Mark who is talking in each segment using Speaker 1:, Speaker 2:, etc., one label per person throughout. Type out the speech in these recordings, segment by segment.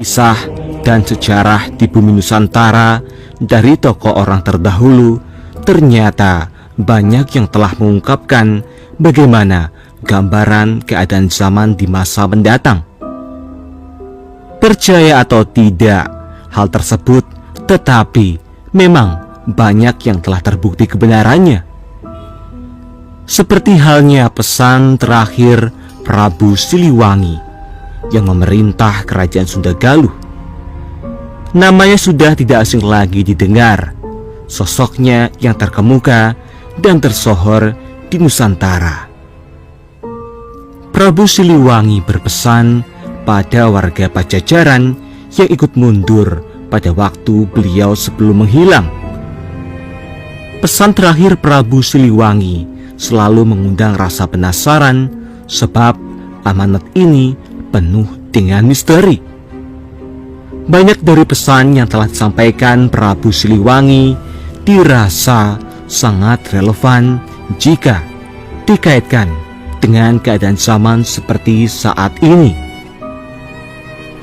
Speaker 1: Kisah dan sejarah di bumi Nusantara dari tokoh orang terdahulu ternyata banyak yang telah mengungkapkan bagaimana gambaran keadaan zaman di masa mendatang. Percaya atau tidak hal tersebut, tetapi memang banyak yang telah terbukti kebenarannya. Seperti halnya pesan terakhir Prabu Siliwangi yang memerintah kerajaan Sunda Galuh. Namanya sudah tidak asing lagi didengar. Sosoknya yang terkemuka dan tersohor di Nusantara. Prabu Siliwangi berpesan pada warga Pajajaran yang ikut mundur pada waktu beliau sebelum menghilang. Pesan terakhir Prabu Siliwangi selalu mengundang rasa penasaran sebab amanat ini penuh dengan misteri. Banyak dari pesan yang telah disampaikan Prabu Siliwangi dirasa sangat relevan jika dikaitkan dengan keadaan zaman seperti saat ini.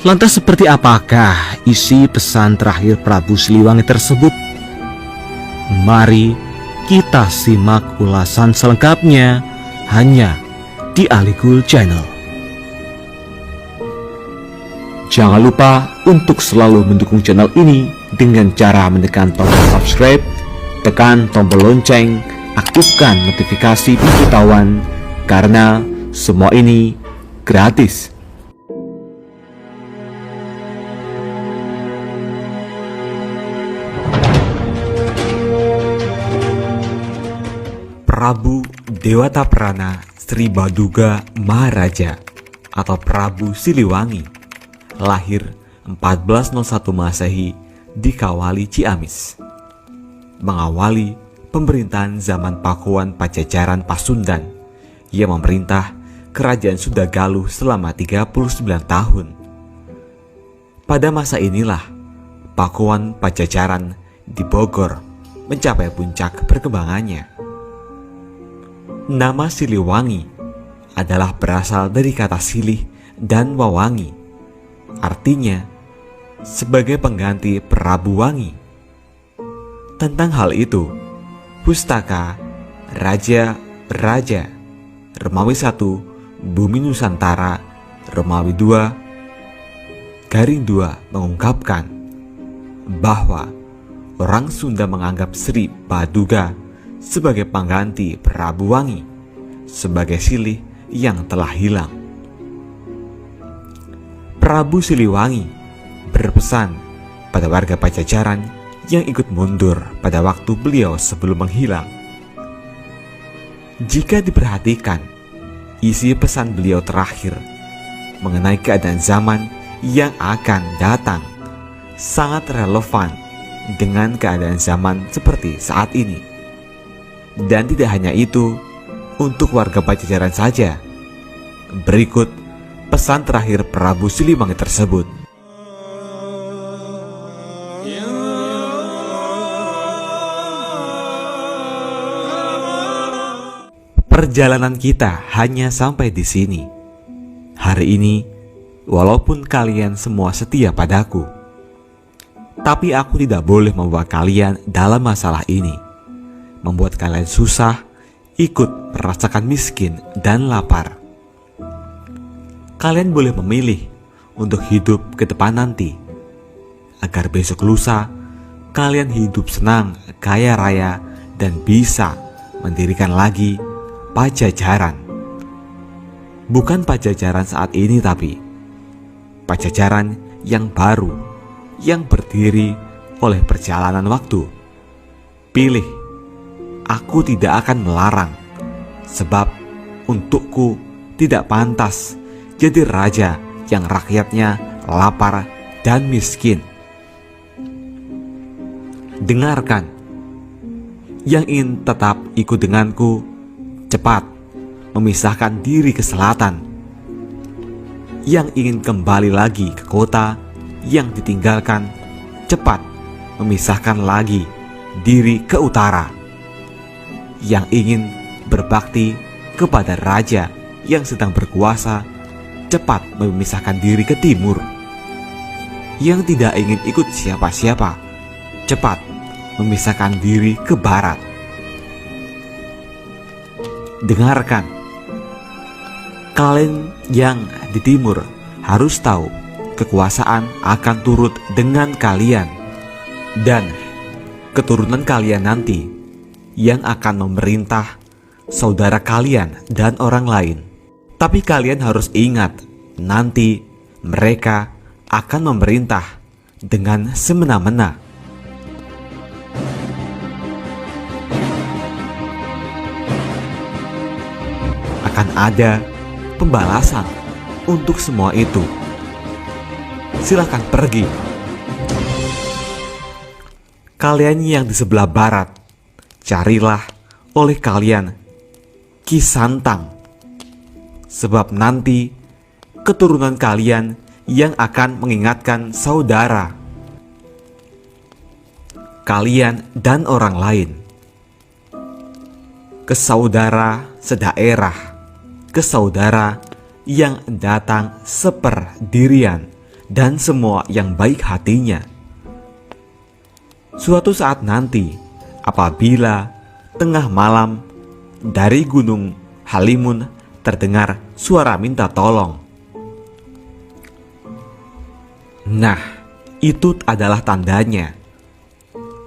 Speaker 1: Lantas seperti apakah isi pesan terakhir Prabu Siliwangi tersebut? Mari kita simak ulasan selengkapnya hanya di Aligul Channel. Jangan lupa untuk selalu mendukung channel ini dengan cara menekan tombol subscribe, tekan tombol lonceng, aktifkan notifikasi pemberitahuan, karena semua ini gratis. Prabu Dewata Prana Sri Baduga Maharaja atau Prabu Siliwangi lahir 1401 Masehi di Kawali Ciamis, mengawali pemerintahan zaman Pakuan Pajajaran Pasundan yang memerintah kerajaan Sunda Galuh selama 39 tahun. Pada masa inilah Pakuan Pajajaran di Bogor mencapai puncak perkembangannya. Nama Siliwangi adalah berasal dari kata silih dan wawangi, artinya sebagai pengganti Prabu Wangi. Tentang hal itu, pustaka Raja Beraja Romawi I Bumi Nusantara Romawi II Garing 2 mengungkapkan bahwa orang Sunda menganggap Sri Baduga sebagai pengganti Prabu Wangi, sebagai silih yang telah hilang. Prabu Siliwangi berpesan pada warga Pajajaran yang ikut mundur pada waktu beliau sebelum menghilang. Jika diperhatikan, isi pesan beliau terakhir mengenai keadaan zaman yang akan datang sangat relevan dengan keadaan zaman seperti saat ini. Dan tidak hanya itu, untuk warga Pajajaran saja. Berikut pesan terakhir Prabu Siliwangi tersebut. Perjalanan kita hanya sampai di sini. Hari ini, walaupun kalian semua setia padaku, tapi aku tidak boleh membawa kalian dalam masalah ini, membuat kalian susah, ikut merasakan miskin dan lapar. Kalian boleh memilih untuk hidup ke depan nanti, agar besok lusa kalian hidup senang, kaya raya, dan bisa mendirikan lagi Pajajaran. Bukan Pajajaran saat ini, tapi Pajajaran yang baru, yang berdiri oleh perjalanan waktu. Pilih. Aku tidak akan melarang, sebab untukku tidak pantas jadi raja yang rakyatnya lapar dan miskin. Dengarkan, yang ingin tetap ikut denganku, cepat memisahkan diri ke selatan. Yang ingin kembali lagi ke kota yang ditinggalkan, cepat memisahkan lagi diri ke utara. Yang ingin berbakti kepada raja yang sedang berkuasa, cepat memisahkan diri ke timur. yang tidak ingin ikut siapa-siapa cepat memisahkan diri ke barat. Dengarkan, kalian yang di timur harus tahu kekuasaan akan turut dengan kalian dan keturunan kalian nanti yang akan memerintah saudara kalian dan orang lain. Tapi kalian harus ingat, nanti mereka akan memerintah dengan semena-mena. Akan ada pembalasan untuk semua itu. Silakan pergi. Kalian yang di sebelah barat, carilah oleh kalian Ki Santang, sebab nanti keturunan kalian yang akan mengingatkan saudara kalian dan orang lain, ke saudara sedaerah, ke saudara yang datang seperdirian, dan semua yang baik hatinya. Suatu saat nanti, apabila tengah malam dari Gunung Halimun terdengar suara minta tolong, nah, itu adalah tandanya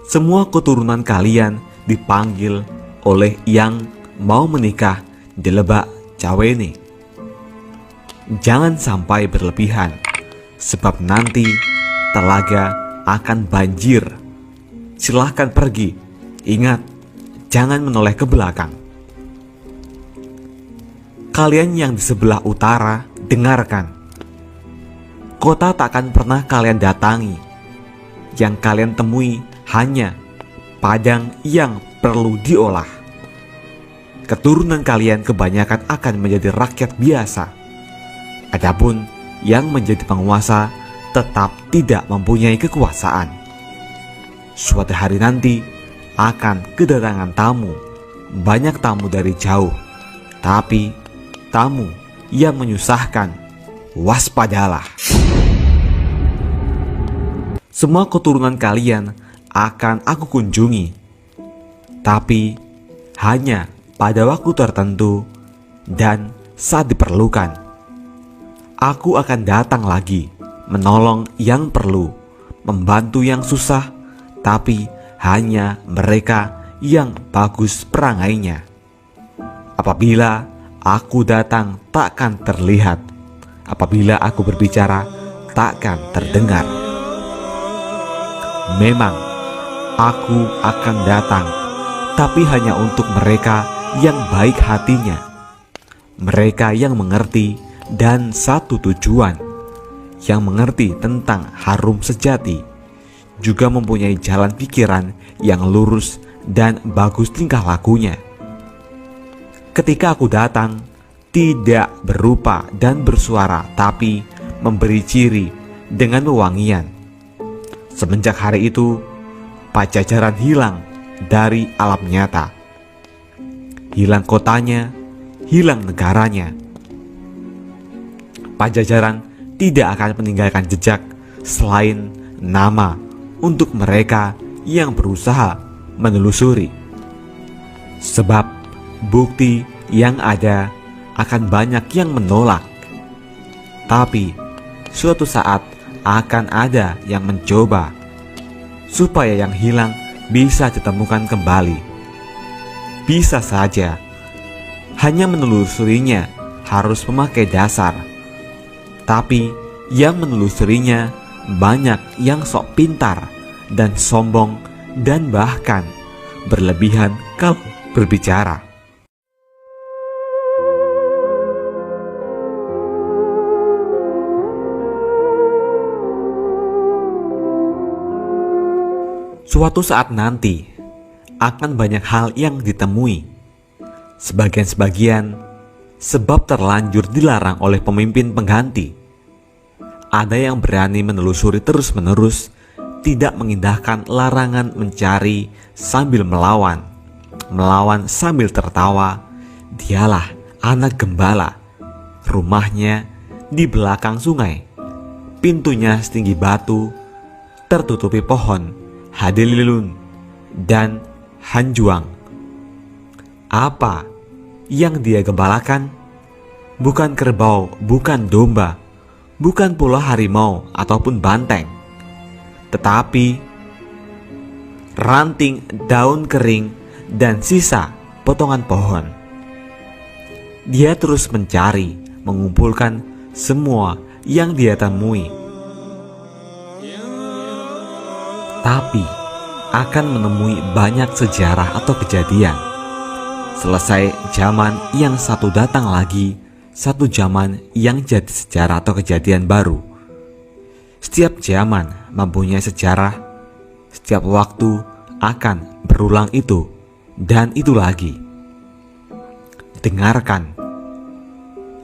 Speaker 1: semua keturunan kalian dipanggil oleh yang mau menikah di Lebak Cawene. Jangan sampai berlebihan, sebab nanti telaga akan banjir. Silahkan pergi. Ingat, jangan menoleh ke belakang. Kalian yang di sebelah utara, dengarkan. Kota tak akan pernah kalian datangi. Yang kalian temui hanya padang yang perlu diolah. Keturunan kalian kebanyakan akan menjadi rakyat biasa. Adapun yang menjadi penguasa tetap tidak mempunyai kekuasaan. Suatu hari nanti akan kedatangan tamu, banyak tamu dari jauh, tapi tamu yang menyusahkan. Waspadalah. Semua keturunan kalian akan aku kunjungi, tapi hanya pada waktu tertentu dan saat diperlukan. Aku akan datang lagi, menolong yang perlu, membantu yang susah, tapi hanya mereka yang bagus perangainya. Apabila aku datang takkan terlihat, apabila aku berbicara takkan terdengar. Memang aku akan datang, tapi hanya untuk mereka yang baik hatinya, mereka yang mengerti dan satu tujuan, yang mengerti tentang harum sejati, juga mempunyai jalan pikiran yang lurus dan bagus tingkah lakunya. Ketika aku datang, tidak berupa dan bersuara, tapi memberi ciri dengan wewangian. Semenjak hari itu, Pajajaran hilang dari alam nyata. Hilang kotanya, hilang negaranya. Pajajaran tidak akan meninggalkan jejak selain nama untuk mereka yang berusaha menelusuri. Sebab bukti yang ada akan banyak yang menolak. Tapi suatu saat akan ada yang mencoba supaya yang hilang bisa ditemukan kembali. Bisa saja hanya menelusurinya harus memakai dasar, tapi yang menelusurinya banyak yang sok pintar dan sombong dan bahkan berlebihan kalau berbicara. Suatu saat nanti akan banyak hal yang ditemui. Sebagian-sebagian sebab terlanjur dilarang oleh pemimpin pengganti. Ada yang berani menelusuri terus-menerus, tidak mengindahkan larangan mencari sambil melawan sambil tertawa. Dialah anak gembala, rumahnya di belakang sungai. pintunya setinggi batu, tertutupi pohon hadelilun dan hanjuang. Apa yang dia gembalakan? Bukan kerbau, bukan domba, bukan pula harimau ataupun banteng, tetapi ranting daun kering dan sisa potongan pohon. Dia terus mencari, mengumpulkan semua yang dia temui, tapi akan menemui banyak sejarah atau kejadian. Selesai zaman yang satu datang lagi, satu zaman yang jadi sejarah atau kejadian baru. Setiap zaman mempunyai sejarah, setiap waktu akan berulang itu dan itu lagi. Dengarkan,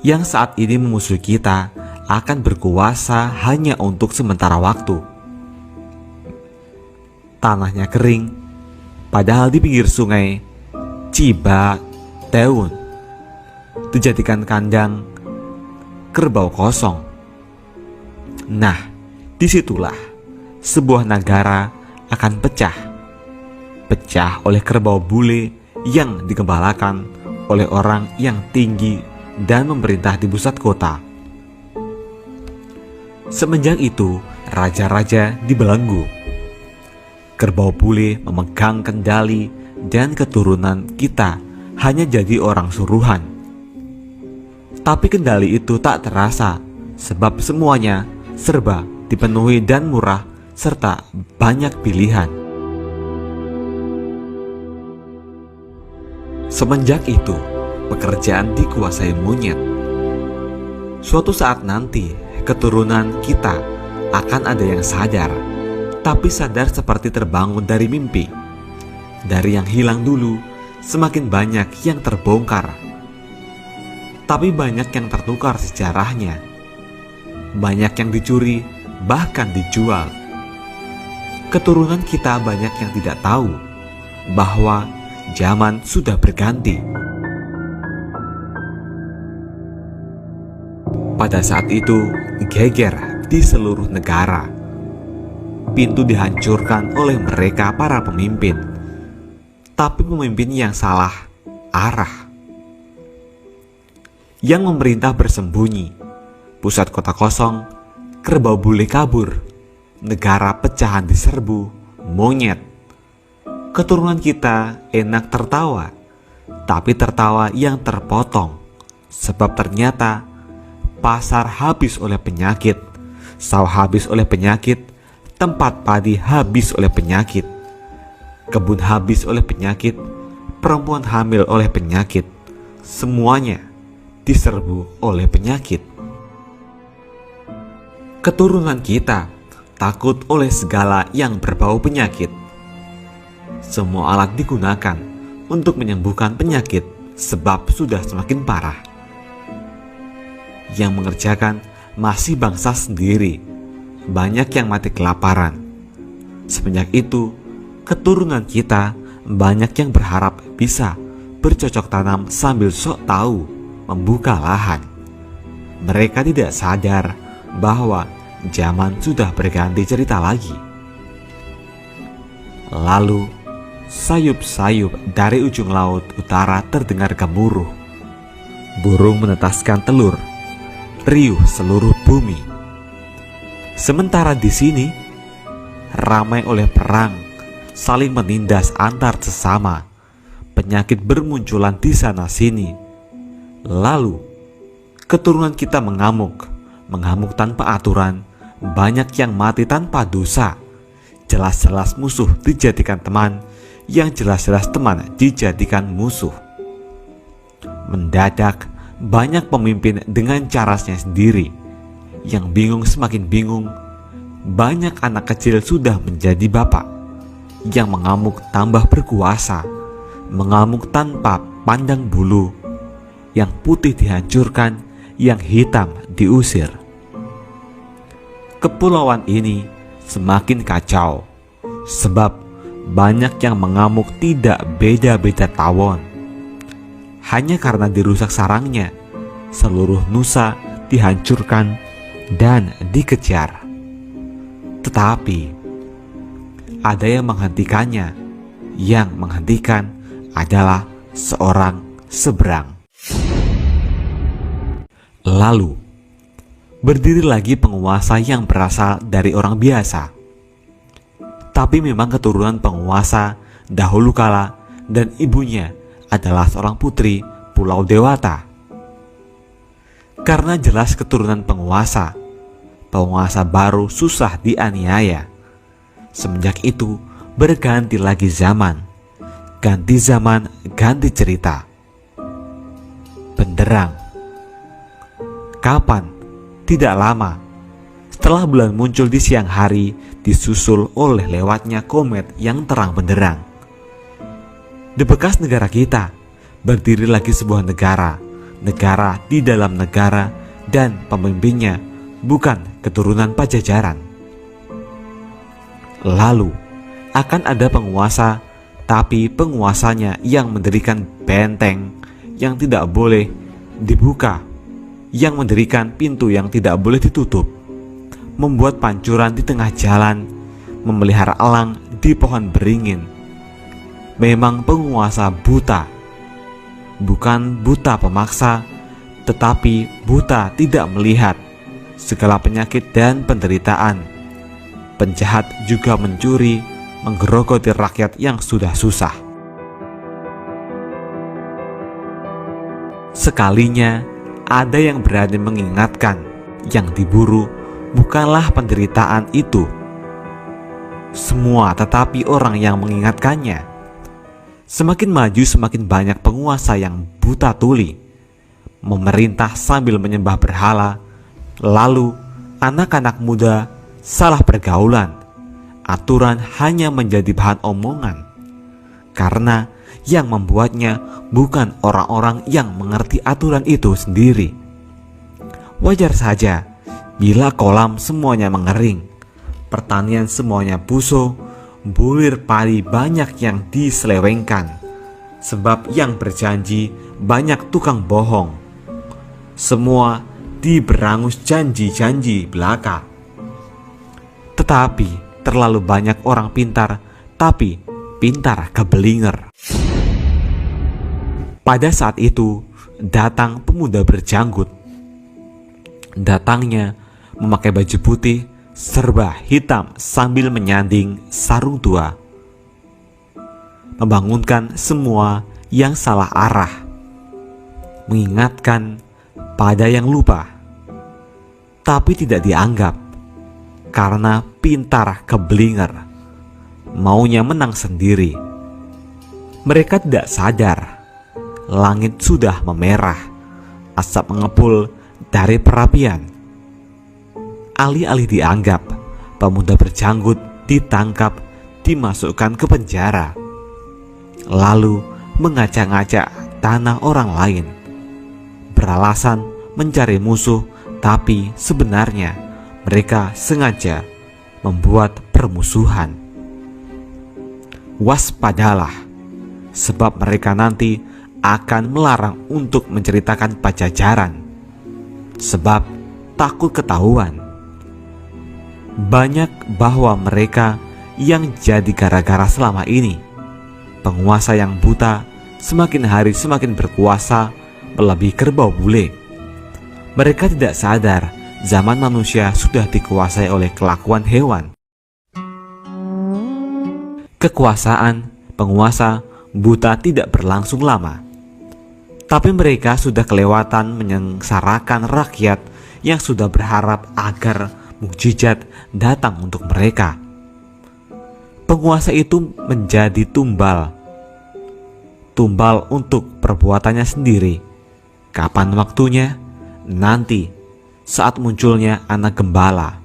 Speaker 1: yang saat ini memusuhi kita akan berkuasa hanya untuk sementara waktu. Tanahnya kering, padahal di pinggir sungai Cibateun dijadikan kandang kerbau kosong. Nah, disitulah sebuah negara akan pecah oleh kerbau bule yang digembalakan oleh orang yang tinggi dan memerintah di pusat kota. Semenjak itu, raja-raja dibelenggu. Kerbau bule memegang kendali dan keturunan kita hanya jadi orang suruhan. Tapi kendali itu tak terasa, sebab semuanya serba dipenuhi dan murah serta banyak pilihan. Semenjak itu, pekerjaan dikuasai monyet. Suatu saat nanti, keturunan kita akan ada yang sadar, tapi sadar seperti terbangun dari mimpi. Dari yang hilang dulu, semakin banyak yang terbongkar. Tapi banyak yang tertukar sejarahnya. Banyak yang dicuri, bahkan dijual. Keturunan kita banyak yang tidak tahu bahwa zaman sudah berganti. Pada saat itu, geger di seluruh negara. Pintu dihancurkan oleh mereka para pemimpin. Tapi pemimpin yang salah arah. Yang memerintah bersembunyi, pusat kota kosong, kerbau bule kabur, negara pecahan diserbu monyet. Keturunan kita enak tertawa, tapi tertawa yang terpotong, sebab ternyata pasar habis oleh penyakit, sawah habis oleh penyakit, tempat padi habis oleh penyakit, kebun habis oleh penyakit, perempuan hamil oleh penyakit, semuanya diserbu oleh penyakit. Keturunan kita takut oleh segala yang berbau penyakit. Semua alat digunakan untuk menyembuhkan penyakit sebab sudah semakin parah. Yang mengerjakan masih bangsa sendiri, banyak yang mati kelaparan. Semenjak itu, keturunan kita banyak yang berharap bisa bercocok tanam sambil sok tahu membuka lahan. Mereka tidak sadar bahwa zaman sudah berganti cerita lagi. Lalu, sayup-sayup dari ujung laut utara terdengar gemuruh. Burung menetaskan telur, riuh seluruh bumi. Sementara di sini, ramai oleh perang, saling menindas antar sesama, penyakit bermunculan di sana-sini. Lalu, keturunan kita mengamuk tanpa aturan, banyak yang mati tanpa dosa. Jelas-jelas musuh dijadikan teman, yang jelas-jelas teman dijadikan musuh. Mendadak, banyak pemimpin dengan caranya sendiri, yang bingung semakin bingung. Banyak anak kecil sudah menjadi bapak, yang mengamuk tambah berkuasa, mengamuk tanpa pandang bulu. Yang putih dihancurkan, yang hitam diusir. Kepulauan ini semakin kacau, sebab banyak yang mengamuk tidak beda-beda tawon. Hanya karena dirusak sarangnya, seluruh nusa dihancurkan dan dikejar. Tetapi ada yang menghentikannya. Yang menghentikan adalah seorang seberang. Lalu berdiri lagi penguasa yang berasal dari orang biasa, tapi memang keturunan penguasa dahulu kala, dan ibunya adalah seorang putri Pulau Dewata. Karena jelas keturunan penguasa baru susah dianiaya. Semenjak itu berganti lagi zaman, ganti cerita. Benderang. Kapan? Tidak lama setelah bulan muncul di siang hari, disusul oleh lewatnya komet yang terang benderang. Di bekas negara kita berdiri lagi sebuah negara di dalam negara, dan pemimpinnya bukan keturunan Pajajaran. Lalu akan ada penguasa, tapi penguasanya yang mendirikan benteng yang tidak boleh dibuka, yang mendirikan pintu yang tidak boleh ditutup, membuat pancuran di tengah jalan, memelihara elang di pohon beringin. Memang penguasa buta, bukan buta pemaksa, tetapi buta tidak melihat segala penyakit dan penderitaan. Penjahat juga mencuri, menggerogoti rakyat yang sudah susah. Sekalinya ada yang berani mengingatkan, yang diburu bukanlah penderitaan itu semua, tetapi orang yang mengingatkannya. Semakin maju semakin banyak penguasa yang buta tuli, memerintah sambil menyembah berhala. Lalu anak-anak muda salah pergaulan, aturan hanya menjadi bahan omongan, karena yang membuatnya bukan orang-orang yang mengerti aturan itu sendiri. Wajar saja bila kolam semuanya mengering, pertanian semuanya busuk, bulir padi banyak yang diselewengkan, sebab yang berjanji banyak tukang bohong. Semua diberangus janji-janji belaka. Tetapi terlalu banyak orang pintar, tapi pintar kebelinger. Pada saat itu datang pemuda berjanggut. Datangnya memakai baju putih serba hitam sambil menyanding sarung tua, membangunkan semua yang salah arah, mengingatkan pada yang lupa, tapi tidak dianggap karena pintar kebelinger, maunya menang sendiri. Mereka tidak sadar langit sudah memerah, asap mengepul dari perapian. Alih-alih dianggap, pemuda berjanggut ditangkap, dimasukkan ke penjara, lalu mengacak-ngacak tanah orang lain, beralasan mencari musuh, tapi sebenarnya mereka sengaja membuat permusuhan. Waspadalah, sebab mereka nanti akan melarang untuk menceritakan Pajajaran, sebab takut ketahuan. Banyak bahwa mereka yang jadi gara-gara selama ini. Penguasa yang buta semakin hari semakin berkuasa, melebihi kerbau bule. Mereka tidak sadar zaman manusia sudah dikuasai oleh kelakuan hewan. Kekuasaan penguasa buta tidak berlangsung lama, tapi mereka sudah kelewatan menyengsarakan rakyat yang sudah berharap agar mukjizat datang untuk mereka. Penguasa itu menjadi tumbal untuk perbuatannya sendiri. Kapan waktunya? Nanti, saat munculnya anak gembala.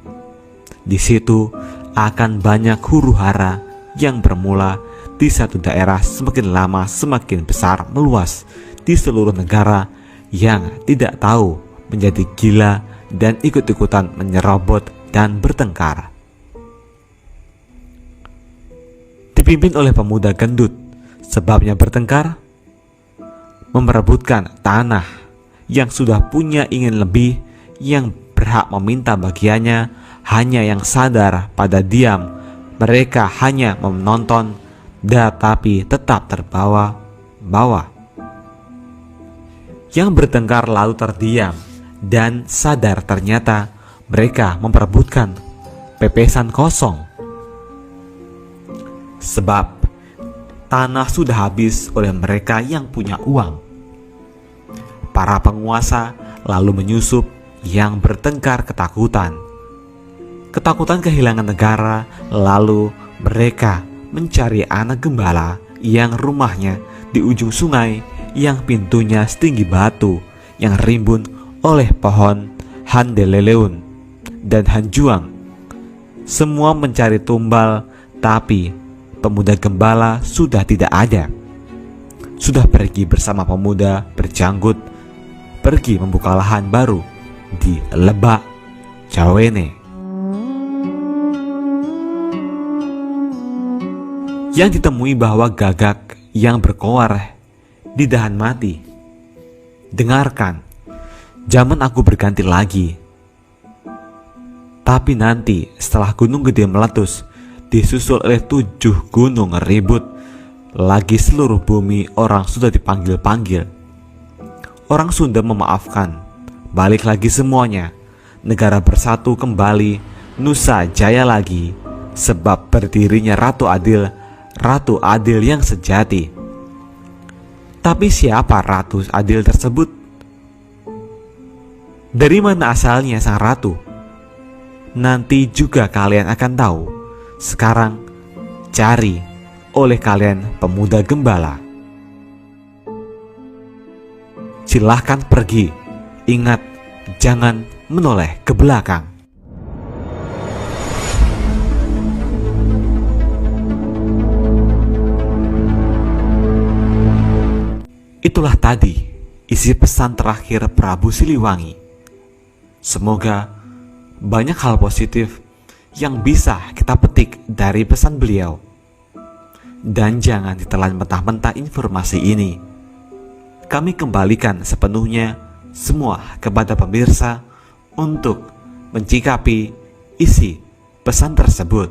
Speaker 1: Di situ akan banyak huru-hara yang bermula di satu daerah, semakin lama semakin besar meluas di seluruh negara, yang tidak tahu menjadi gila dan ikut-ikutan menyerobot dan bertengkar. Dipimpin oleh pemuda gendut, sebabnya bertengkar, memperebutkan tanah yang sudah punya ingin lebih, yang berhak meminta bagiannya, hanya yang sadar pada diam. Mereka hanya menonton, tetapi tetap terbawa-bawa. Yang bertengkar lalu terdiam dan sadar ternyata mereka memperebutkan pepesan kosong. Sebab tanah sudah habis oleh mereka yang punya uang. Para penguasa lalu menyusup yang bertengkar ketakutan. Ketakutan kehilangan negara, lalu mereka mencari anak gembala yang rumahnya di ujung sungai, yang pintunya setinggi batu, yang rimbun oleh pohon handeleleun dan hanjuang. Semua mencari tumbal, tapi pemuda gembala sudah tidak ada. Sudah pergi bersama pemuda berjanggut, pergi membuka lahan baru di Lebak Cawene. Yang ditemui bahwa gagak yang berkoar di dahan mati. Dengarkan, zaman aku berganti lagi. Tapi nanti setelah gunung gede meletus, disusul oleh 7 gunung ribut lagi, seluruh bumi orang sudah dipanggil-panggil. Orang Sunda memaafkan, balik lagi semuanya, negara bersatu kembali, Nusa Jaya lagi, sebab berdirinya Ratu Adil yang sejati. Tapi siapa Ratu Adil tersebut? Dari mana asalnya sang ratu? Nanti juga kalian akan tahu. Sekarang cari oleh kalian pemuda gembala. Silahkan pergi. Ingat, jangan menoleh ke belakang. Itulah tadi isi pesan terakhir Prabu Siliwangi. Semoga banyak hal positif yang bisa kita petik dari pesan beliau. Dan jangan ditelan mentah-mentah informasi ini. Kami kembalikan sepenuhnya semua kepada pemirsa untuk mencikapi isi pesan tersebut.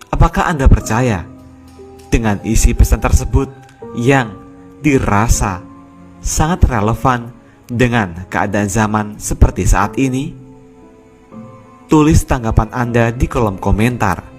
Speaker 1: Apakah Anda percaya dengan isi pesan tersebut yang dirasa sangat relevan dengan keadaan zaman seperti saat ini? Tulis tanggapan Anda di kolom komentar.